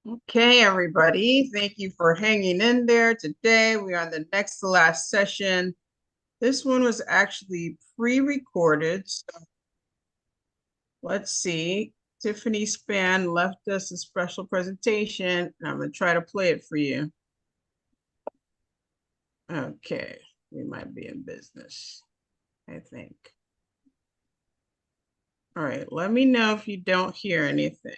Okay, everybody, thank you for hanging in there. Today, we are on the next to last session. This one was actually pre-recorded. So let's see. Tiffany Span left us a special presentation, and I'm going to try to play it for you. Okay, we might be in business, I think. All right, let me know if you don't hear anything.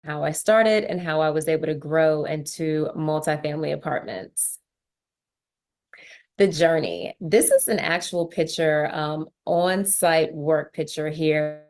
How I started and how I was able to grow into multifamily apartments. The journey. This is an actual picture, on-site work picture here.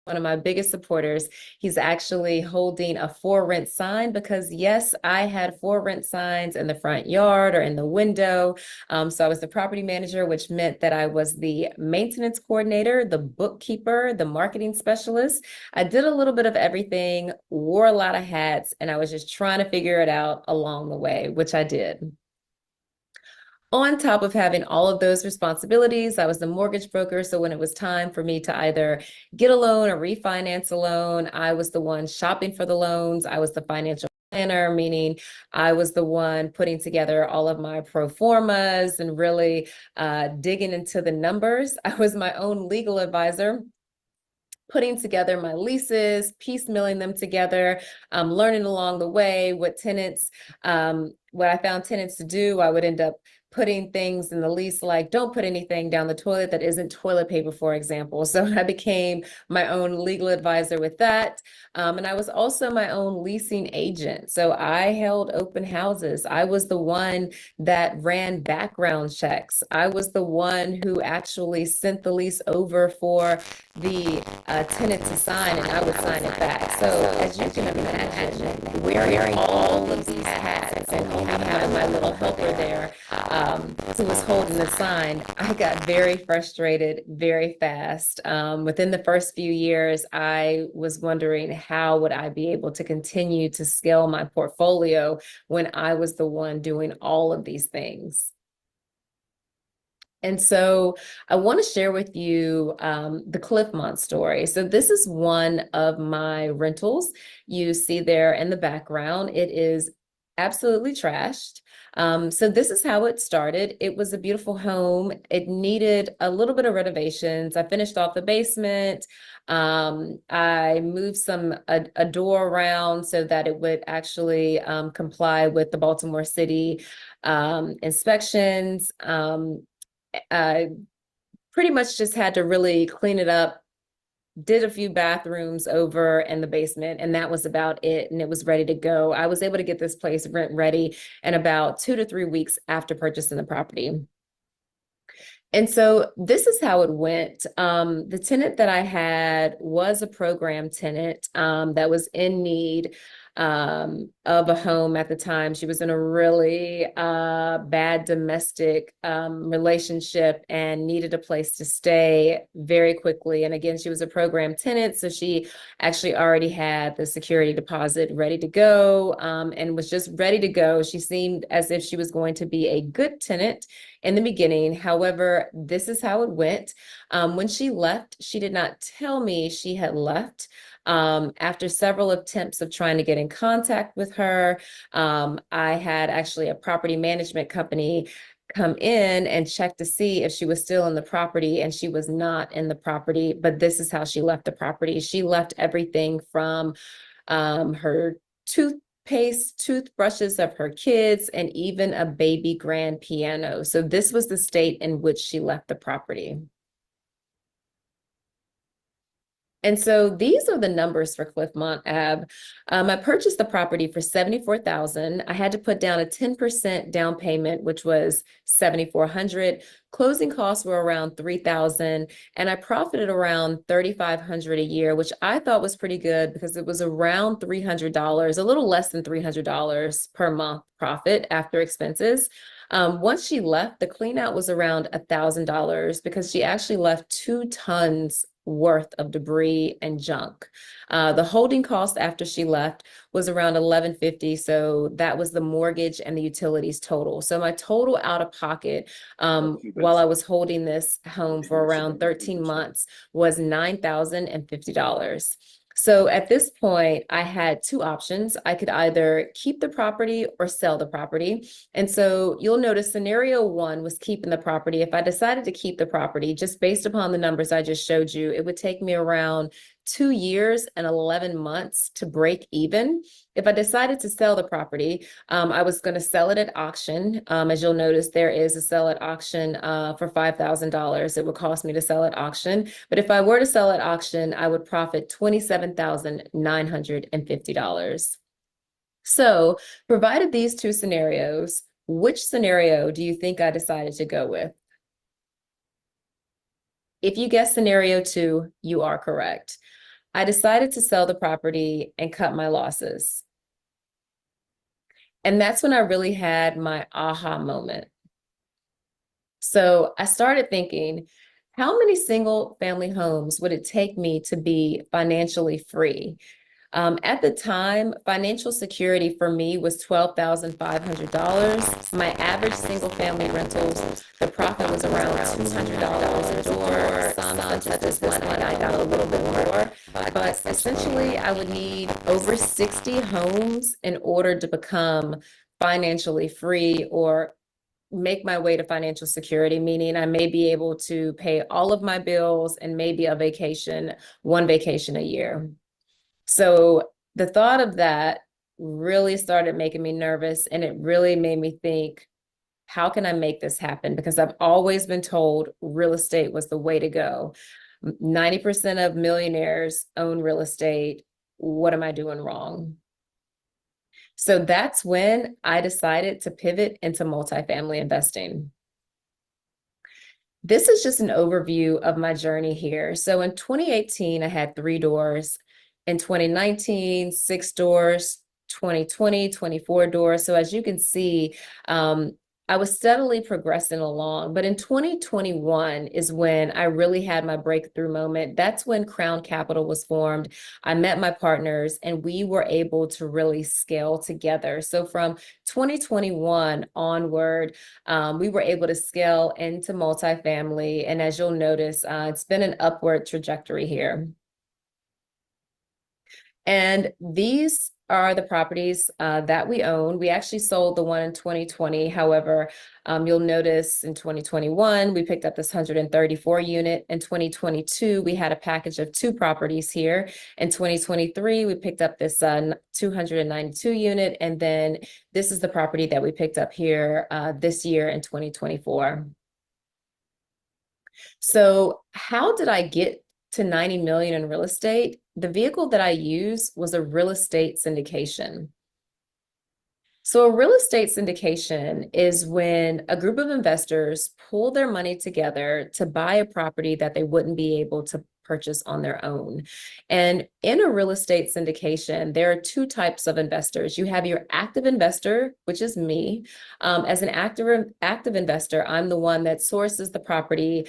One of my biggest supporters. He's actually holding a for rent sign because, yes, I had for rent signs in the front yard or in the window. So I was the property manager, which meant that I was the maintenance coordinator, the bookkeeper, the marketing specialist. I did a little bit of everything, wore a lot of hats, and I was just trying to figure it out along the way, which I did. On top of having all of those responsibilities, I was the mortgage broker. So when it was time for me to either get a loan or refinance a loan, I was the one shopping for the loans. I was the financial planner, meaning I was the one putting together all of my pro formas and really digging into the numbers. I was my own legal advisor. putting together my leases, piecemealing them together, learning along the way what what I found tenants to do. I would end up putting things in the lease like don't put anything down the toilet that isn't toilet paper, for example. So I became my own legal advisor with that. And I was also my own leasing agent. So I held open houses. I was the one that ran background checks. I was the one who actually sent the lease over for the tenant to sign, and I would sign it back. So as you can imagine, wearing all of these hats and having my little helper there who was holding the sign, I got very frustrated very fast. Within the first few years, I was wondering how would I be able to continue to scale my portfolio when I was the one doing all of these things. And so I want to share with you the Cliffmont story. So this is one of my rentals. You see there in the background, it is absolutely trashed. So this is how it started. It was a beautiful home. It needed a little bit of renovations. I finished off the basement. I moved a door around so that it would actually comply with the Baltimore City inspections. I pretty much just had to really clean it up, did a few bathrooms over in the basement, and that was about it. And it was ready to go. I was able to get this place rent ready in about 2 to 3 weeks after purchasing the property. And so this is how it went. The tenant that I had was a program tenant that was in need of a home at the time. She was in a really bad domestic relationship and needed a place to stay very quickly. And again, she was a program tenant, so she actually already had the security deposit ready to go and was just ready to go. She seemed as if she was going to be a good tenant in the beginning. However, this is how it went. When she left, she did not tell me she had left. After several attempts of trying to get in contact with her, I had actually a property management company come in and check to see if she was still in the property, and she was not in the property. But this is how she left the property. She left everything from her toothpaste, toothbrushes of her kids, and even a baby grand piano. So this was the state in which she left the property. And so these are the numbers for Cliffmont Ave. I purchased the property for $74,000. I had to put down a 10% down payment, which was $7,400. Closing costs were around $3,000, and I profited around $3,500 a year, which I thought was pretty good because it was around $300, a little less than $300 per month profit after expenses. Once she left, the clean out was around $1,000 because she actually left 2 tons worth of debris and junk. The holding cost after she left was around $1,150. So that was the mortgage and the utilities total. So my total out of pocket while I was holding this home for around 13 months was $9,050. So at this point, I had 2 options. I could either keep the property or sell the property. And so you'll notice scenario 1 was keeping the property. If I decided to keep the property, just based upon the numbers I just showed you, it would take me around 2 years and 11 months to break even. If I decided to sell the property, I was going to sell it at auction. As you'll notice, there is a sell at auction for $5,000. It would cost me to sell at auction. But if I were to sell at auction, I would profit $27,950. So, provided these 2 scenarios, which scenario do you think I decided to go with? If you guess scenario 2, you are correct. I decided to sell the property and cut my losses. And that's when I really had my aha moment. So I started thinking, how many single family homes would it take me to be financially free? At the time, financial security for me was $12,500. My average single family rentals, the profit was around $200 a door. Some such as this one, I got a little bit more. But essentially, I would need over 60 homes in order to become financially free, or make my way to financial security, meaning I may be able to pay all of my bills and maybe one vacation a year. So the thought of that really started making me nervous, and it really made me think, how can I make this happen? Because I've always been told real estate was the way to go. 90% of millionaires own real estate. What am I doing wrong? So that's when I decided to pivot into multifamily investing. This is just an overview of my journey here. So in 2018, I had 3 doors. In 2019, 6 doors. 2020, 24 doors. So as you can see, I was steadily progressing along, but in 2021 is when I really had my breakthrough moment. That's when Crown Capital was formed. I met my partners and we were able to really scale together. So from 2021 onward, we were able to scale into multifamily. And as you'll notice, it's been an upward trajectory here. And these are the properties that we own. We actually sold the one in 2020. However, you'll notice in 2021, we picked up this 134 unit. In 2022, we had a package of 2 properties here. In 2023, we picked up this 292 unit. And then this is the property that we picked up here this year in 2024. So how did I get to 90 million in real estate? The vehicle that I used was a real estate syndication. So a real estate syndication is when a group of investors pool their money together to buy a property that they wouldn't be able to purchase on their own. And in a real estate syndication, there are 2 types of investors. You have your active investor, which is me. As an active investor, I'm the one that sources the property,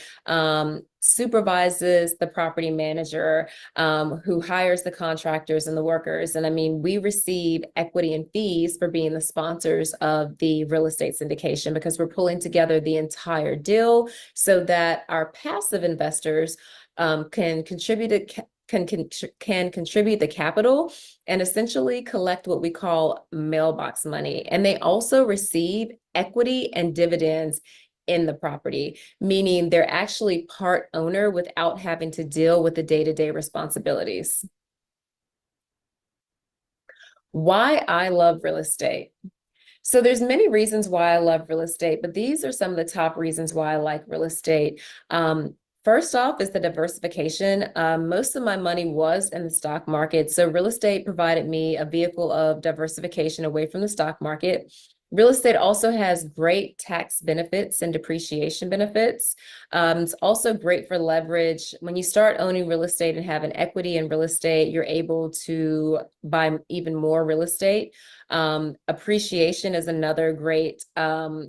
supervises the property manager, who hires the contractors and the workers. And I mean, we receive equity and fees for being the sponsors of the real estate syndication because we're pulling together the entire deal so that our passive investors can contribute the capital and essentially collect what we call mailbox money. And they also receive equity and dividends in the property, meaning they're actually part owner without having to deal with the day-to-day responsibilities. Why I love real estate. So there's many reasons why I love real estate, but these are some of the top reasons why I like real estate. First off is the diversification. Most of my money was in the stock market. So real estate provided me a vehicle of diversification away from the stock market. Real estate also has great tax benefits and depreciation benefits. It's also great for leverage. When you start owning real estate and have an equity in real estate, you're able to buy even more real estate. Appreciation is another great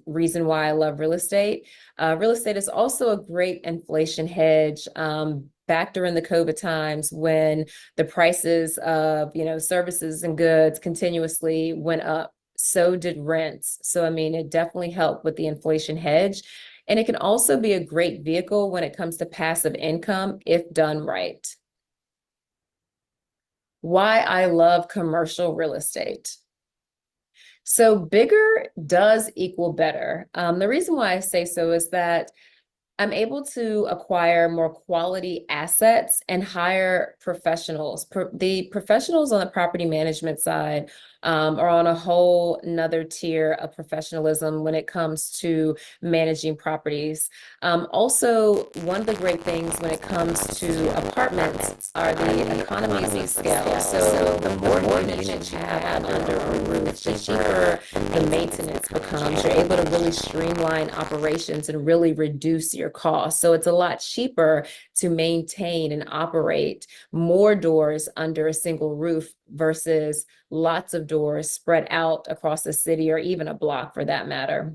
reason why I love real estate. Real estate is also a great inflation hedge. Back during the COVID times when the prices of, services and goods continuously went up, so did rents. So, I mean, it definitely helped with the inflation hedge. And it can also be a great vehicle when it comes to passive income if done right. Why I love commercial real estate. So bigger does equal better. The reason why I say so is that I'm able to acquire more quality assets and hire professionals. The professionals on the property management side are on a whole another tier of professionalism when it comes to managing properties. Also, one of the great things when it comes to apartments are the economies of scale. So the more units you have under a roof, the cheaper the maintenance becomes. You're able to really streamline operations and really reduce your costs. So it's a lot cheaper to maintain and operate more doors under a single roof versus lots of doors spread out across the city or even a block for that matter.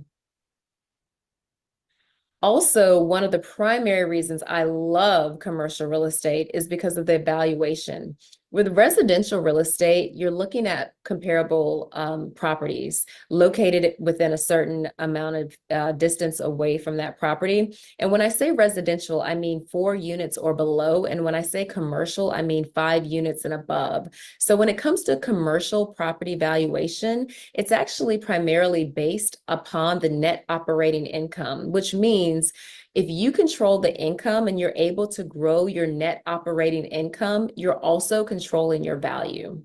Also, one of the primary reasons I love commercial real estate is because of the valuation. With residential real estate, you're looking at comparable properties located within a certain amount of distance away from that property. And when I say residential, I mean 4 units or below. And when I say commercial, I mean 5 units and above. So when it comes to commercial property valuation, it's actually primarily based upon the net operating income, which means if you control the income and you're able to grow your net operating income, you're also controlling your value.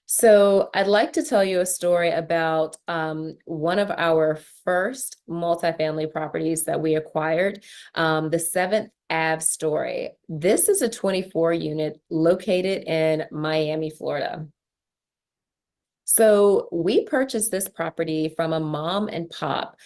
So I'd like to tell you a story about one of our first multifamily properties that we acquired, the 7th Ave story. This is a 24 unit located in Miami, Florida. So we purchased this property from a mom and pop.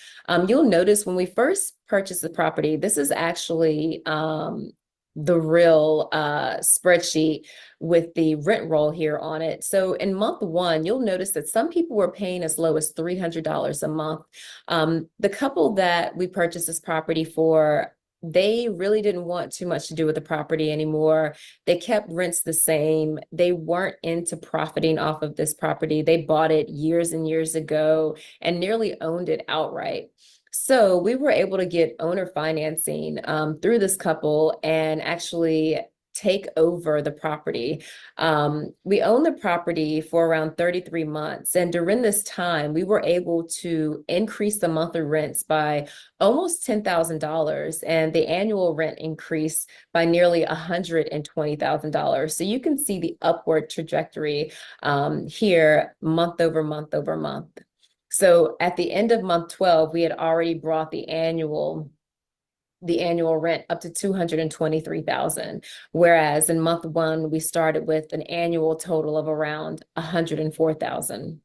You'll notice when we first purchased the property, this is actually the real spreadsheet with the rent roll here on it. So in month 1, you'll notice that some people were paying as low as $300 a month. The couple that we purchased this property for, they really didn't want too much to do with the property anymore. They kept rents the same. They weren't into profiting off of this property. They bought it years and years ago and nearly owned it outright. So we were able to get owner financing through this couple and actually take over the property. We owned the property for around 33 months. And during this time, we were able to increase the monthly rents by almost $10,000 and the annual rent increased by nearly $120,000. So you can see the upward trajectory here month over month over month. So at the end of month 12, we had already brought the annual rent up to $223,000. Whereas in month 1, we started with an annual total of around $104,000.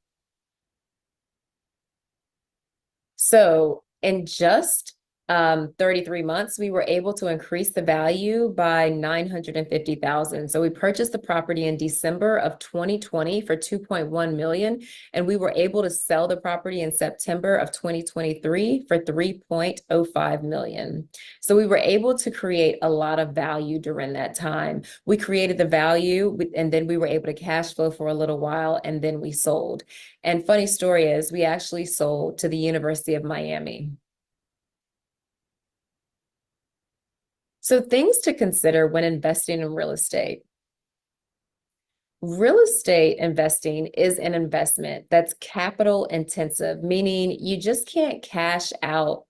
So in just 33 months, we were able to increase the value by $950,000. So we purchased the property in December of 2020 for $2.1 million, and we were able to sell the property in September of 2023 for $3.05 million. So we were able to create a lot of value during that time. We created the value, and then we were able to cash flow for a little while, and then we sold. And funny story is, we actually sold to the University of Miami. So things to consider when investing in real estate. Real estate investing is an investment that's capital intensive, meaning you just can't cash out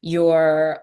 your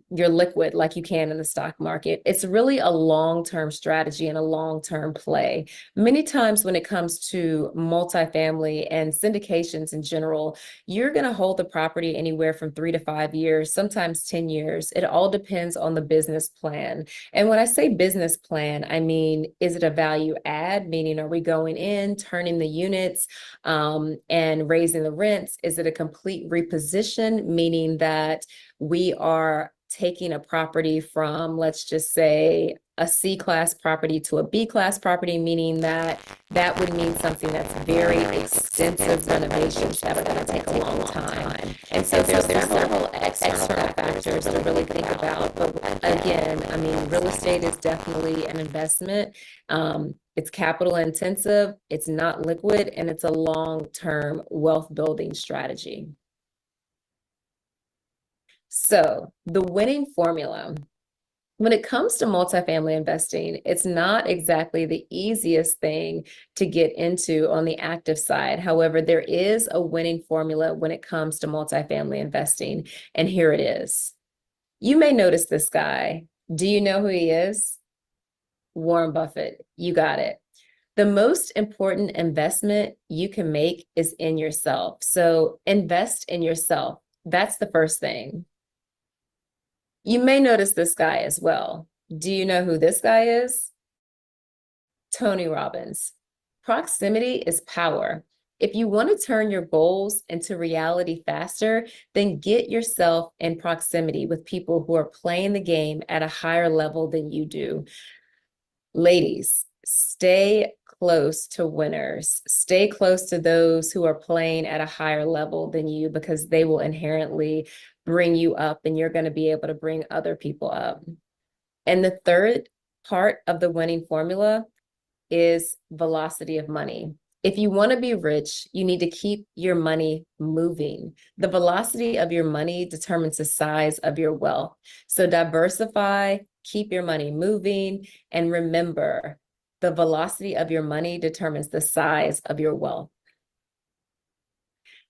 liquid like you can in the stock market. It's really a long-term strategy and a long-term play. Many times when it comes to multifamily and syndications in general, you're going to hold the property anywhere from 3 to 5 years, sometimes 10 years. It all depends on the business plan. And when I say business plan, I mean, is it a value add? Meaning, are we going in, turning the units, and raising the rents? Is it a complete reposition? Meaning that we are taking a property from, let's just say, a C-class property to a B-class property, meaning that that would mean something that's very extensive renovations that are going to take a long time. And so there's several external factors to really think about. But again, I mean, real estate is definitely an investment. It's capital intensive, it's not liquid, and it's a long-term wealth building strategy. So the winning formula, when it comes to multifamily investing, it's not exactly the easiest thing to get into on the active side. However, there is a winning formula when it comes to multifamily investing, and here it is. You may notice this guy. Do you know who he is? Warren Buffett. You got it. The most important investment you can make is in yourself. So invest in yourself. That's the first thing. You may notice this guy as well. Do you know who this guy is? Tony Robbins. Proximity is power. If you want to turn your goals into reality faster, then get yourself in proximity with people who are playing the game at a higher level than you do. Ladies, stay close to winners. Stay close to those who are playing at a higher level than you, because they will inherently bring you up and you're going to be able to bring other people up. And the third part of the winning formula is velocity of money. If you want to be rich, you need to keep your money moving. The velocity of your money determines the size of your wealth. So diversify, keep your money moving, and remember, the velocity of your money determines the size of your wealth.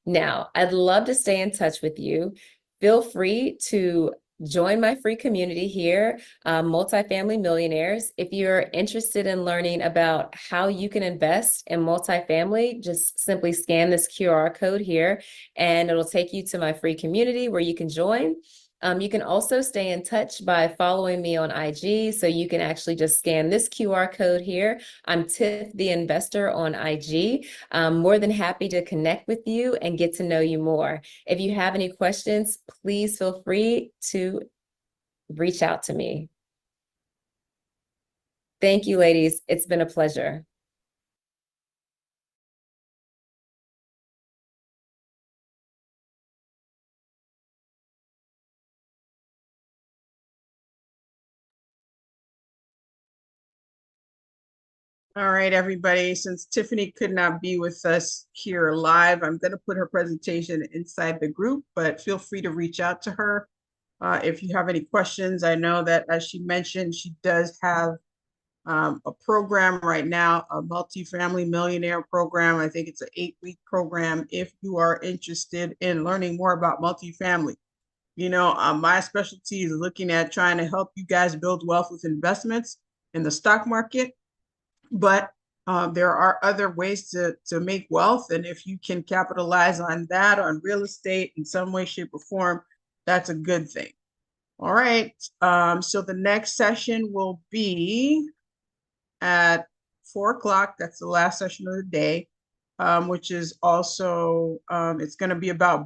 Now, I'd love to stay in touch with you. Feel free to join my free community here, Multifamily Millionaires. If you're interested in learning about how you can invest in multifamily, just simply scan this QR code here and it'll take you to my free community where you can join. You can also stay in touch by following me on IG. So you can actually just scan this QR code here. I'm Tiff the Investor on IG. I'm more than happy to connect with you and get to know you more. If you have any questions, please feel free to reach out to me. Thank you, ladies. It's been a pleasure. All right, everybody, since Tiffany could not be with us here live, I'm going to put her presentation inside the group, but feel free to reach out to her if you have any questions. I know that, as she mentioned, she does have a program right now, a multifamily millionaire program. I think it's an 8-week program if you are interested in learning more about multifamily. You know, my specialty is looking at trying to help you guys build wealth with investments in the stock market. But there are other ways to make wealth. And if you can capitalize on that, on real estate in some way, shape, or form, that's a good thing. All right. So the next session will be at 4 o'clock. That's the last session of the day, which is also, it's going to be about